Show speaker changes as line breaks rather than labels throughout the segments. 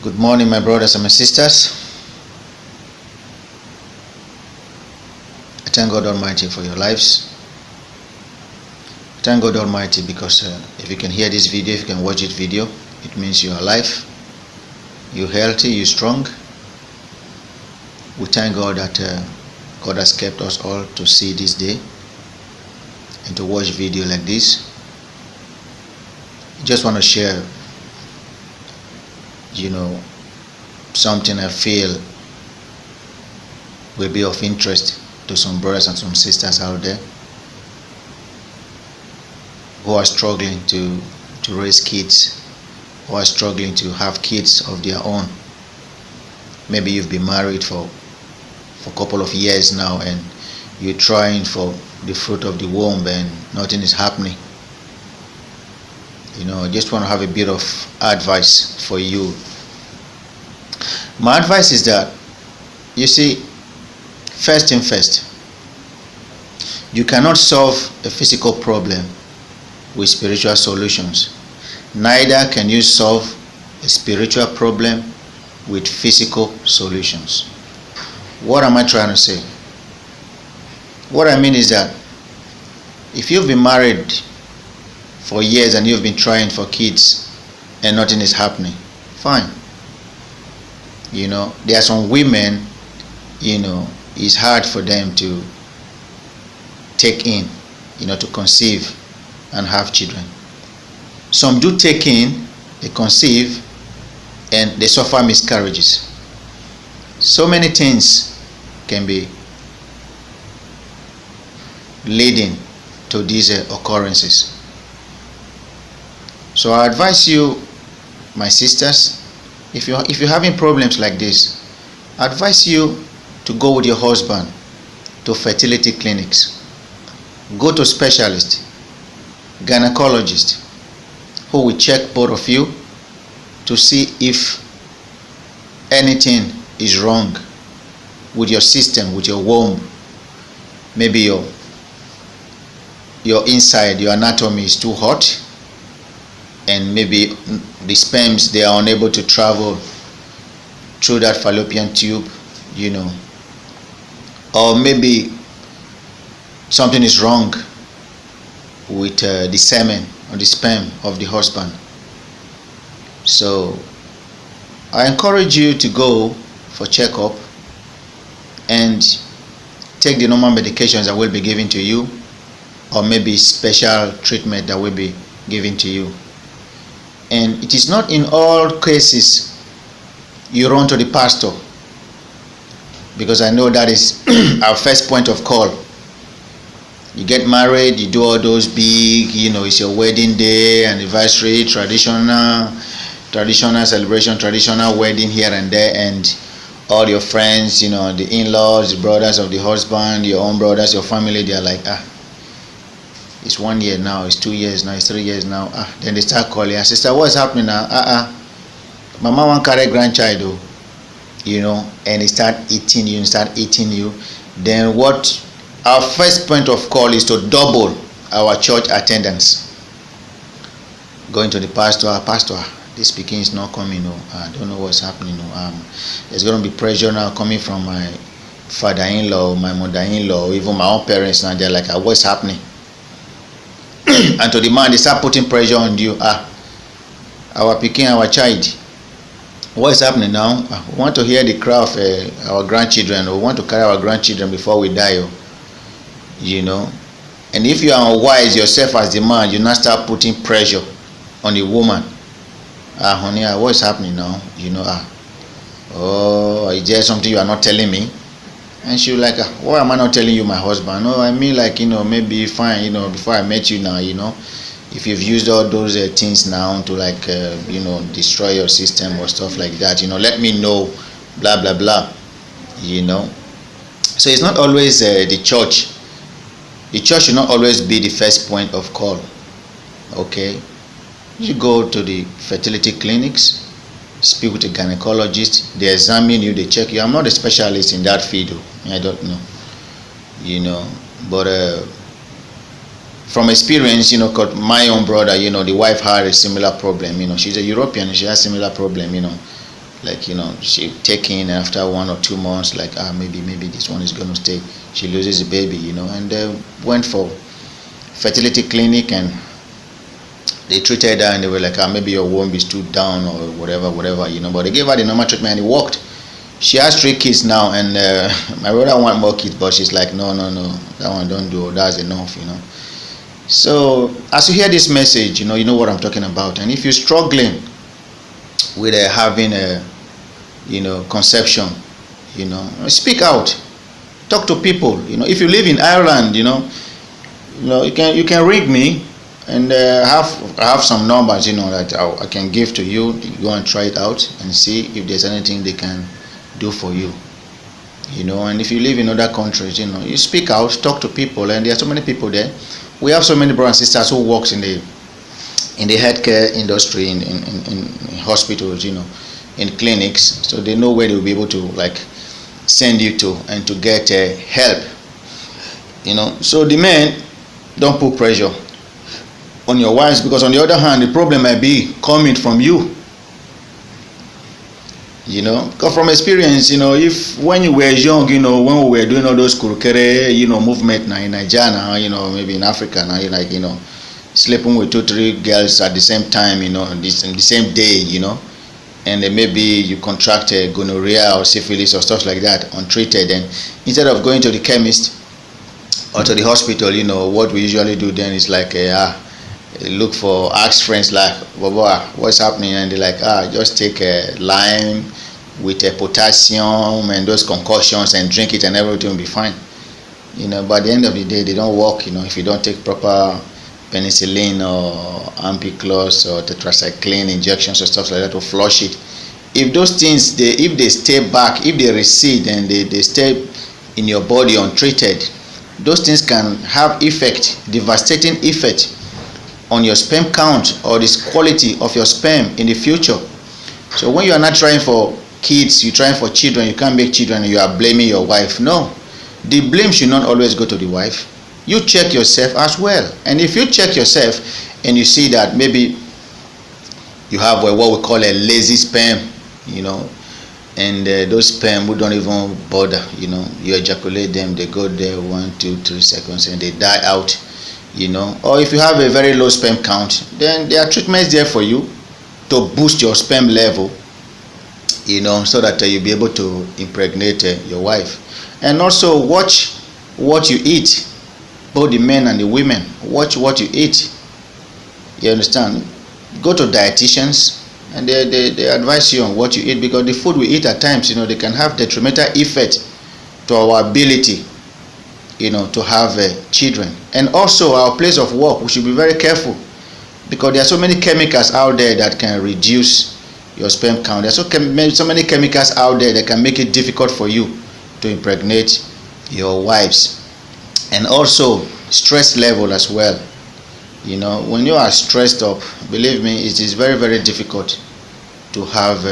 Good morning, my brothers and my sisters. I thank God Almighty for your lives. I thank God Almighty because if you can hear this video, if you can watch this video, it means you are alive, you're healthy, you're strong. We thank God that God has kept us all to see this day and to watch video like this. I just want to share something I feel will be of interest to some brothers and some sisters out there who are struggling to raise kids, who are struggling to have kids of their own. Maybe you've been married for a couple of years now and you're trying for the fruit of the womb and nothing is happening. I just want to have a bit of advice for you. My advice is that, you see, first thing first, you cannot solve a physical problem with spiritual solutions. Neither can you solve a spiritual problem with physical solutions. What am I trying to say? What I mean is that if you've been married for years and you've been trying for kids and nothing is happening, fine. There are some women, it's hard for them to take in, to conceive and have children. Some do take in, they conceive, and they suffer miscarriages. So many things can be leading to these occurrences. So I advise you, my sisters, if you're having problems like this, I advise you to go with your husband to fertility clinics. Go to specialists, gynecologists, who will check both of you to see if anything is wrong with your system, with your womb. Maybe your inside, your anatomy is too hot, and maybe the sperms, they are unable to travel through that fallopian tube, or maybe something is wrong with the semen or the sperm of the husband. So I encourage you to go for checkup and take the normal medications that will be given to you, or maybe special treatment that will be given to you. And it is not in all cases you run to the pastor, because I know that is our first point of call. You get married, you do all those big, it's your wedding day, anniversary, traditional celebration, traditional wedding here and there, and all your friends, the in-laws, the brothers of the husband, your own brothers, your family, they are like, it's 1 year now, it's 2 years now, it's 3 years now. Then they start calling, sister, what's happening now? Mama won't carry grandchild, and they start eating you. Then what our first point of call is to double our church attendance. Going to the pastor, this speaking is not coming. I don't know what's happening. There's going to be pressure now coming from my father-in-law, my mother-in-law, even my own parents now. They're like, what's happening? And to the man, they start putting pressure on you. Our picking, our child, what is happening now? We want to hear the cry of our grandchildren. We want to carry our grandchildren before we die. And if you are unwise yourself as the man, you now start putting pressure on the woman. Honey, what is happening now? Is there something you are not telling me? And she was like, why am I not telling you, my husband? No, I mean, like, maybe fine, before I met you now, if you've used all those things now to, like, destroy your system or stuff like that, let me know, blah, blah, blah, So it's not always the church. The church should not always be the first point of call, okay? You go to the fertility clinics, speak with a gynecologist, they examine you, they check you. I'm not a specialist in that field, I don't know, but from experience, cause my own brother, the wife had a similar problem, she's a European, she has similar problem, like she taking after 1 or 2 months, like maybe this one is going to stay. She loses the baby, and went for fertility clinic, and they treated her, and they were like, maybe your womb is too down or whatever, but they gave her the normal treatment, and it worked. She has 3 kids now, and my brother want more kids, but she's like, no, that one don't do, that's enough. So as you hear this message, you know what I'm talking about. And if you're struggling with having a conception, speak out, talk to people. If you live in Ireland, you can ring me, and I have some numbers that I can give to you. You go and try it out and see if there's anything they can do for you. And if you live in other countries, you speak out, talk to people, and there are so many people there. We have so many brothers and sisters who works in the healthcare industry, in hospitals, in clinics, so they know where they'll be able to like send you to, and to get help. So the men, don't put pressure on your wives, because on the other hand, the problem might be coming from you. Because from experience, if when you were young, when we were doing all those kurukere, movement now in Nigeria now, maybe in Africa now, like, sleeping with 2-3 girls at the same time, in the same day, and then maybe you contract gonorrhea or syphilis or stuff like that untreated, and instead of going to the chemist or to the hospital, what we usually do then is like, look for, ask friends like, Baba, what's happening? And they're like, just take a lime with a potassium and those concoctions and drink it, and everything will be fine. But at the end of the day, they don't work, if you don't take proper penicillin or ampiclos or tetracycline injections or stuff like that to flush it. If those things, if they stay back, if they recede and they stay in your body untreated, those things can have effect, devastating effect on your sperm count or the quality of your sperm in the future. So when you are not trying for kids, you're trying for children, you can't make children, and you are blaming your wife. No, the blame should not always go to the wife. You check yourself as well. And if you check yourself and you see that maybe you have what we call a lazy sperm, and those sperm who don't even bother, you ejaculate them, they go there 1, 2, 3 seconds and they die out. Or if you have a very low sperm count, then there are treatments there for you to boost your sperm level, so that you'll be able to impregnate your wife. And also watch what you eat, both the men and the women. Watch what you eat. You understand? Go to dietitians, and they advise you on what you eat, because the food we eat at times, they can have detrimental effect to our ability, to have children. And also our place of work, we should be very careful, because there are so many chemicals out there that can reduce your sperm count. There are so many chemicals out there that can make it difficult for you to impregnate your wives. And also stress level as well. When you are stressed up, believe me, it is very, very difficult to have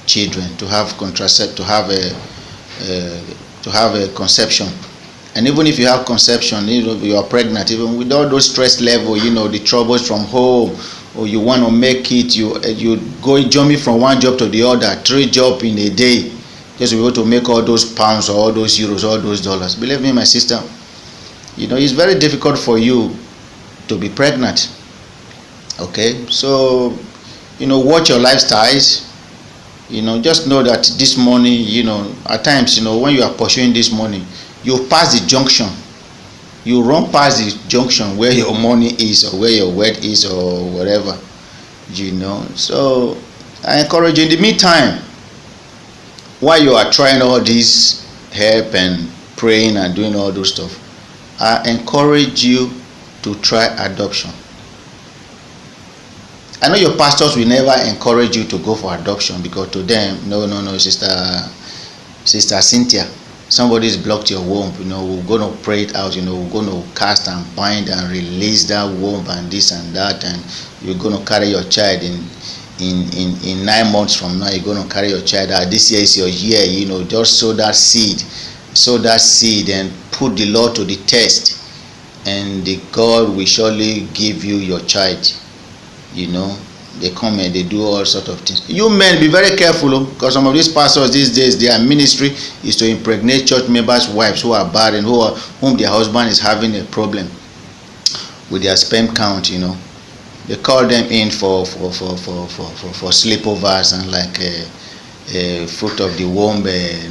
children, to have a conception. And even if you have conception, you are pregnant, even with all those stress level, the troubles from home, or you want to make it, you go jumping from one job to the other, 3 jobs in a day, just to be able to make all those pounds or all those euros, all those dollars. Believe me, my sister, it's very difficult for you to be pregnant. Okay, so watch your lifestyles. Just know that this money, at times, when you are pursuing this money, you pass the junction, you run past the junction where your money is, or where your wealth is, or whatever. So I encourage you, in the meantime, while you are trying all this help and praying and doing all those stuff, I encourage you to try adoption. I know your pastors will never encourage you to go for adoption, because to them, no, Sister Cynthia, somebody's blocked your womb. We're going to pray it out. We're going to cast and bind and release that womb and this and that, and you're going to carry your child in 9 months from now. You're going to carry your child out. This year is your year. Just sow that seed and put the Lord to the test, and the God will surely give you your child. They come and they do all sort of things. You men, be very careful, because some of these pastors these days, their ministry is to impregnate church members' wives who are barren, whom their husband is having a problem with their sperm count. They call them in for sleepovers and like a fruit of the womb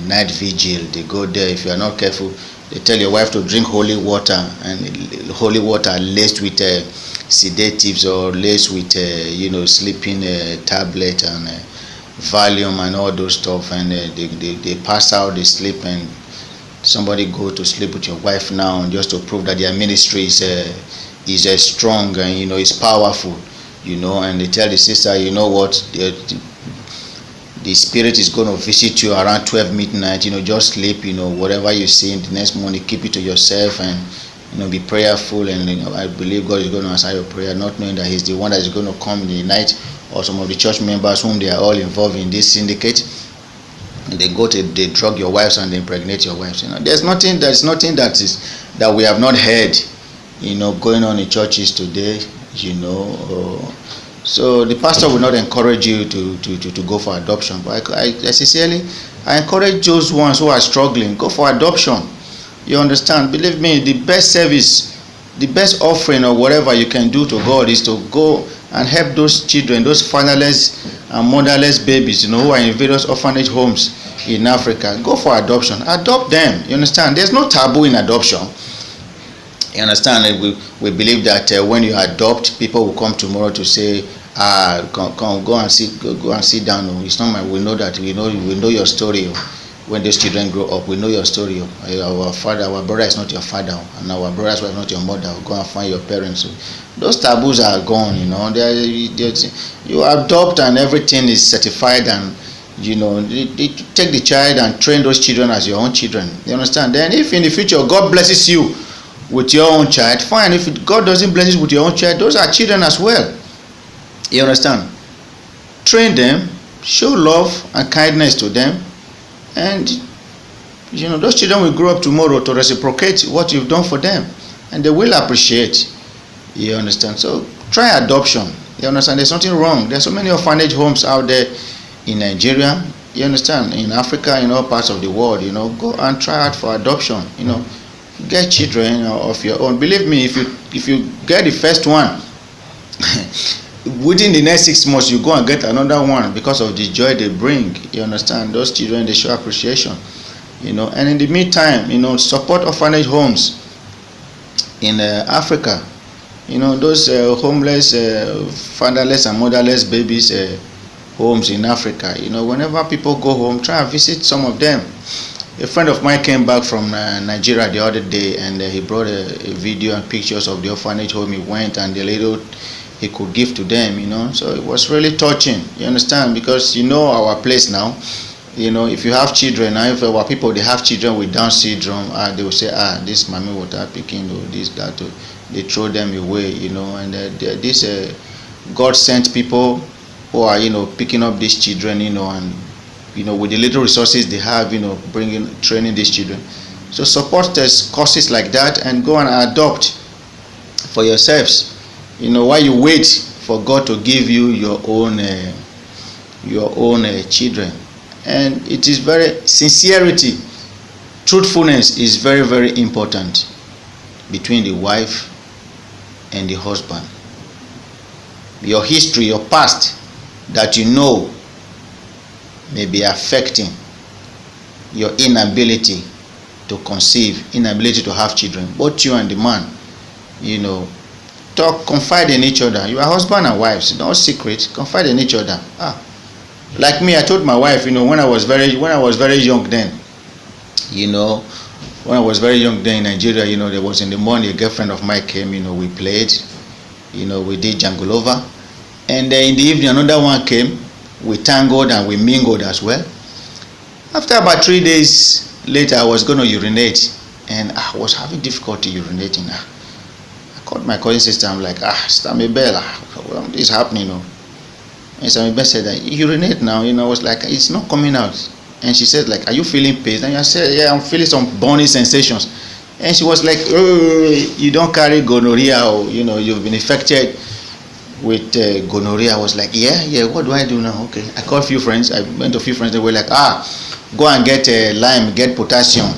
night vigil. They go there. If you are not careful, they tell your wife to drink holy water, and holy water laced with sedatives or laced with sleeping tablet and Valium and all those stuff, and they pass out, they sleep, and somebody go to sleep with your wife now just to prove that their ministry is strong and is powerful, and they tell the sister, what, the spirit is going to visit you around 12 midnight, just sleep, whatever you see in the next morning, keep it to yourself, and be prayerful, and I believe God is going to answer your prayer, not knowing that he's the one that is going to come in the night. Or some of the church members whom they are all involved in this syndicate, they drug your wives and they impregnate your wives. There's nothing that we have not heard going on in churches today. So the pastor will not encourage you to go for adoption, but I sincerely encourage those ones who are struggling, go for adoption. You understand? Believe me, the best service, the best offering or whatever you can do to God is to go and help those children, those fatherless and motherless babies, who are in various orphanage homes in Africa. Go for adoption. Adopt them. You understand? There's no taboo in adoption. You understand? We believe that when you adopt, people will come tomorrow to say, come, go and sit down. It's not we know that we know your story. When those children grow up, we know your story. Our brother is not your father, and our brother's wife is not your mother. Go and find your parents. Those taboos are gone. You adopt and everything is certified, and they take the child and train those children as your own children. You understand? Then, if in the future God blesses you with your own child, fine. If God doesn't bless you with your own child, those are children as well. You understand? Train them, show love and kindness to them. And those children will grow up tomorrow to reciprocate what you've done for them, and they will appreciate. You understand? So try adoption. You understand? There's nothing wrong. There's so many orphanage homes out there in Nigeria. You understand? In Africa, in all parts of the world. Go and try out for adoption. Get children of your own. Believe me, if you get the first one, within the next 6 months you go and get another one, because of the joy they bring. You understand? Those children, they show appreciation. And in the meantime, support orphanage homes in Africa. Those homeless, fatherless and motherless babies homes in Africa. Whenever people go home, try and visit some of them. A friend of mine came back from Nigeria the other day, and he brought a video and pictures of the orphanage home he went, and the little he could give to them. So it was really touching. You understand? Because our place now, if you have children, now if our people, they have children with Down syndrome, they will say, this mommy water picking, or this, that, they throw them away, and these God sent people who are, picking up these children, and, with the little resources they have, training these children. So support causes like that, and go and adopt for yourselves. While you wait for God to give you your own children. And it is sincerity, truthfulness is very, very important between the wife and the husband. Your history, your past that may be affecting your inability to conceive, inability to have children. Both you and the man, confide in each other. You are husband and wives, no secret. Confide in each other. Like me, I told my wife, when I was very young then, when I was very young then in Nigeria, there was in the morning a girlfriend of mine came, we played, we did Jangolova, and in the evening another one came, we tangled and we mingled as well. After about 3 days later, I was going to urinate, and I was having difficulty urinating. Called my cousin sister. I'm like, Sister Mabel, this is happening. And Sister Mabel said that urinate now. I was like, it's not coming out. And she said, like, are you feeling pain? And I said, yeah, I'm feeling some burning sensations. And she was like, oh, you don't carry gonorrhea, or you've been infected. with gonorrhea. I was like, yeah, what do I do now? Okay, I called a few friends. I went to a few friends. They were like, go and get lime, get potassium,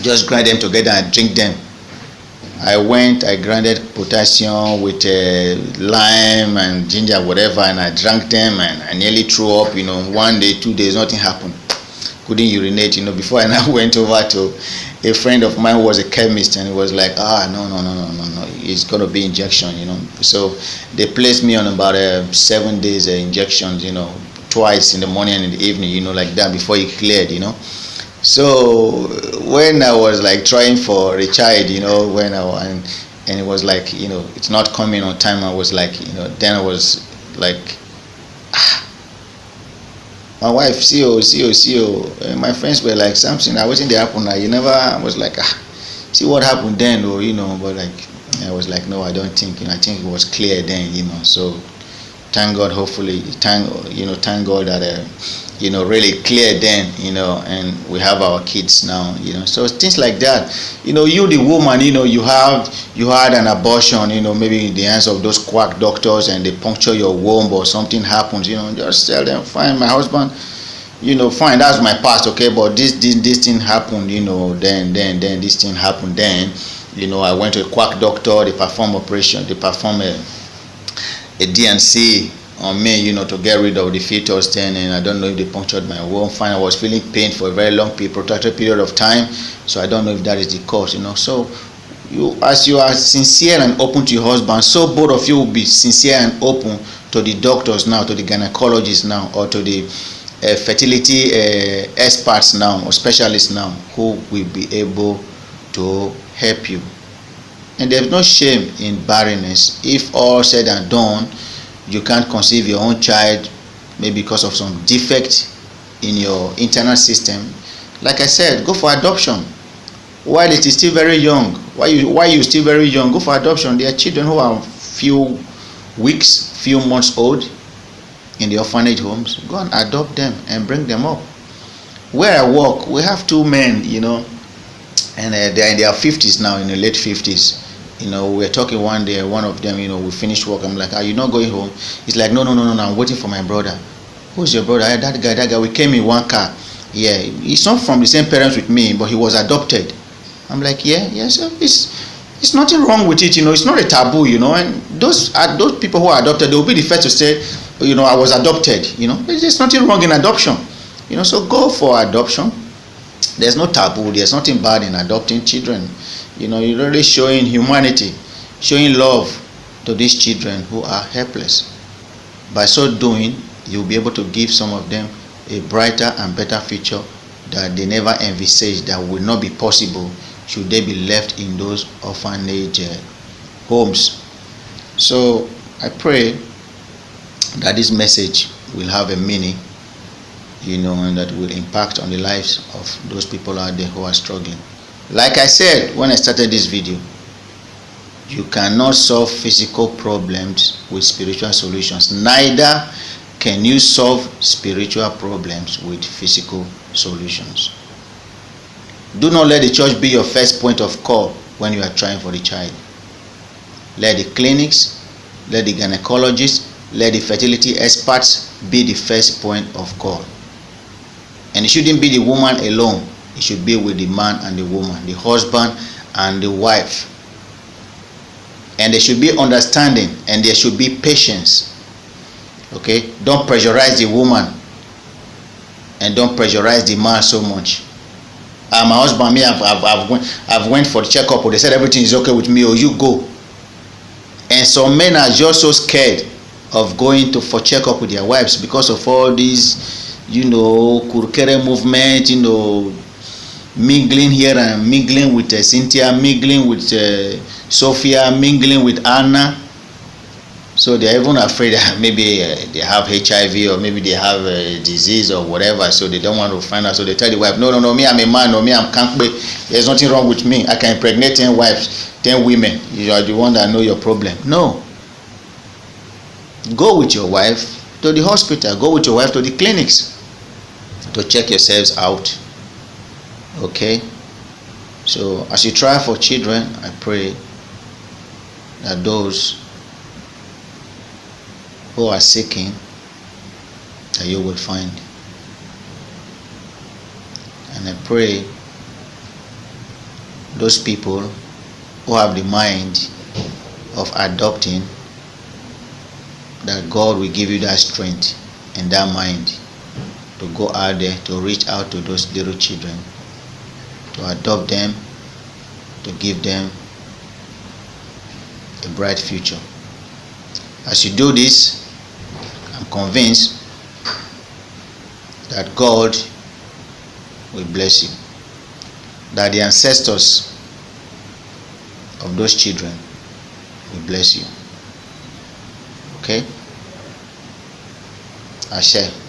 just grind them together and drink them. I went, I grinded potassium with lime and ginger, whatever, and I drank them, and I nearly threw up. 1 day, 2 days, nothing happened. Couldn't urinate. Before I now went over to a friend of mine who was a chemist, and he was like, no, it's gonna be injection. So they placed me on about 7 days injections. Twice in the morning and in the evening. Like that before it cleared. So when I was like trying for a child, and it was like, it's not coming on time, I was like, then I was like, my wife, see you. And my friends were like, something, I wasn't there happen now. I was like, see what happened then, but like, I was like, no, I don't think, I think it was clear then, So thank God, hopefully, thank God that, really clear then, and we have our kids now, So things like that, you the woman, you had an abortion, maybe in the hands of those quack doctors, and they puncture your womb or something happens, just tell them, fine, my husband, fine, that's my past, okay, but this thing happened, then this thing happened then, I went to a quack doctor, they perform operation, they perform a DNC on me, to get rid of the fetus then, and I don't know if they punctured my womb. Fine, I was feeling pain for a very long protracted period of time, so I don't know if that is the cause, So as you are sincere and open to your husband, so both of you will be sincere and open to the doctors now, to the gynecologists now, or to the fertility experts now, or specialists now, who will be able to help you. And there's no shame in barrenness. If all said and done, you can't conceive your own child, maybe because of some defect in your internal system. Like I said, go for adoption. While it is still very young, why you still very young, go for adoption. There are children who are few weeks, few months old in the orphanage homes. Go and adopt them and bring them up. Where I work, we have two men, and they're in their 50s now, in the late 50s. We were talking one day, one of them, we finished work. I'm like, are you not going home? He's like, no, I'm waiting for my brother. Who's your brother? That guy, we came in one car. Yeah, he's not from the same parents with me, but he was adopted. I'm like, yes, it's nothing wrong with it, it's not a taboo, and those people who are adopted, they will be the first to say, I was adopted, there's nothing wrong in adoption, so go for adoption. There's no taboo, there's nothing bad in adopting children. You're really showing humanity, showing love to these children who are helpless. By so doing, you'll be able to give some of them a brighter and better future that they never envisaged that would not be possible should they be left in those orphanage homes. So I pray that this message will have a meaning, and that will impact on the lives of those people out there who are struggling. Like I said when I started this video, you cannot solve physical problems with spiritual solutions. Neither can you solve spiritual problems with physical solutions. Do not let the church be your first point of call when you are trying for the child. Let the clinics, let the gynecologists, let the fertility experts be the first point of call. And it shouldn't be the woman alone. It should be with the man and the woman, the husband and the wife. And there should be understanding and there should be patience. Okay? Don't pressurize the woman and don't pressurize the man so much. My husband, me, I've went for the checkup, or they said everything is okay with me, or you go. And some men are just so scared of going for checkup with their wives because of all these, kurukere movement, mingling here and mingling with Cynthia, mingling with Sophia, mingling with Anna. So they're even afraid that maybe they have HIV, or maybe they have a disease or whatever, so they don't want to find out. So they tell the wife, no, me, I'm a man, no, me, I'm can't be. There's nothing wrong with me. I can impregnate 10 wives, 10 women. You are the one that know your problem. No. Go with your wife to the hospital. Go with your wife to the clinics to check yourselves out. Okay? So as you try for children, I pray that those who are seeking, that you will find. And I pray those people who have the mind of adopting, that God will give you that strength and that mind to go out there, to reach out to those little children, to adopt them, to give them a bright future. As you do this, I'm convinced that God will bless you, that the ancestors of those children will bless you. Okay? Ashe.